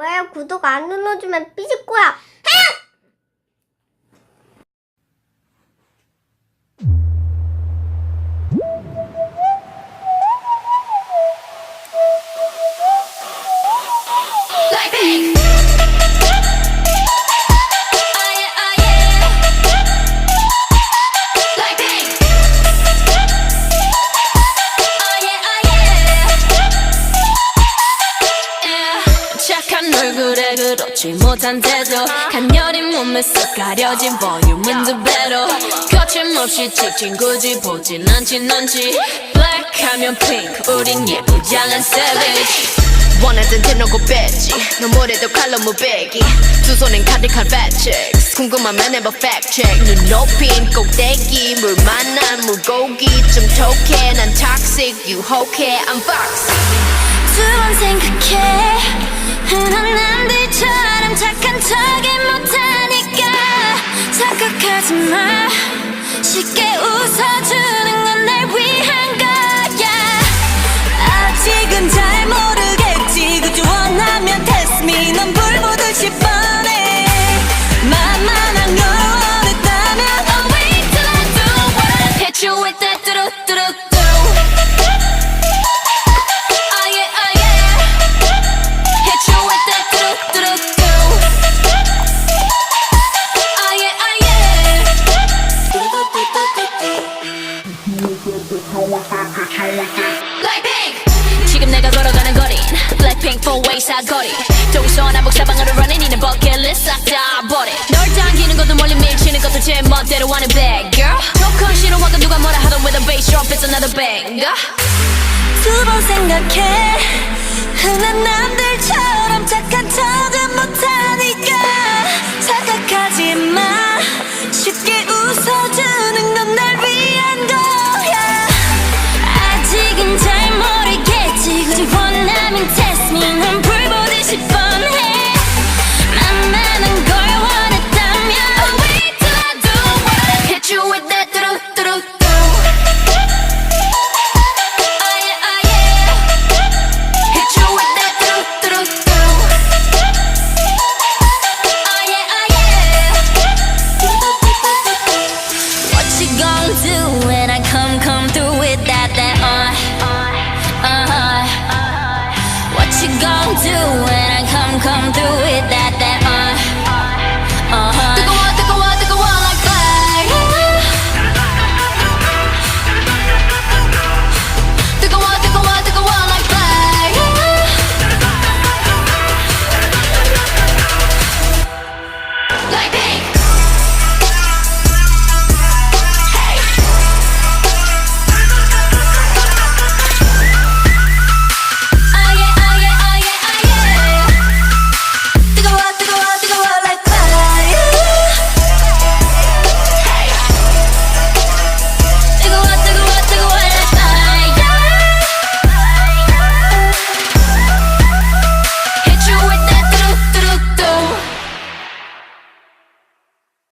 왜 구독 안 눌러주면 삐질 거야? 얼굴에 그렇지 못한 태도 간녀린 몸에 쏙 가려진 볼륨은 두 배로 거침없이 찍힌 굳이 보진 않지 넌지 Black 하면 pink 우린 예쁘장한 savage 원하던 대놓고 뺐지 너무래도 칼로 무배기 두 손엔 가득한 fat checks 궁금하면 해봐 fact check 눈 높인 꼭대기 물 만난 물고기 좀 톡해 난 toxic 유혹해 I'm fox 두 번 생각해 흔한 남들처럼 착한 척이 못하니까 착각하지 마 쉽게 웃어주는 건 날 위한 거야 아직은 잘 모르겠지 그저 원하면 test me 넌 불 보듯이 뻔해 만만한 걸 원했다면 Oh wait till I do it Hit you with that 뚜루뚜루 지금 내가 걸어가는 거린 Blackpink 4-way 사거리 동서 남북 사방으로 running 이는 버킷리스트 싹 다 버려 널 당기는 것도 멀리 밀치는 것도 제 멋대로 하는 bad girl 조금 싫어하고 누가 뭐라 하던 with a bass drop it's another banger 두 번 생각해 흔한 남들처럼 착한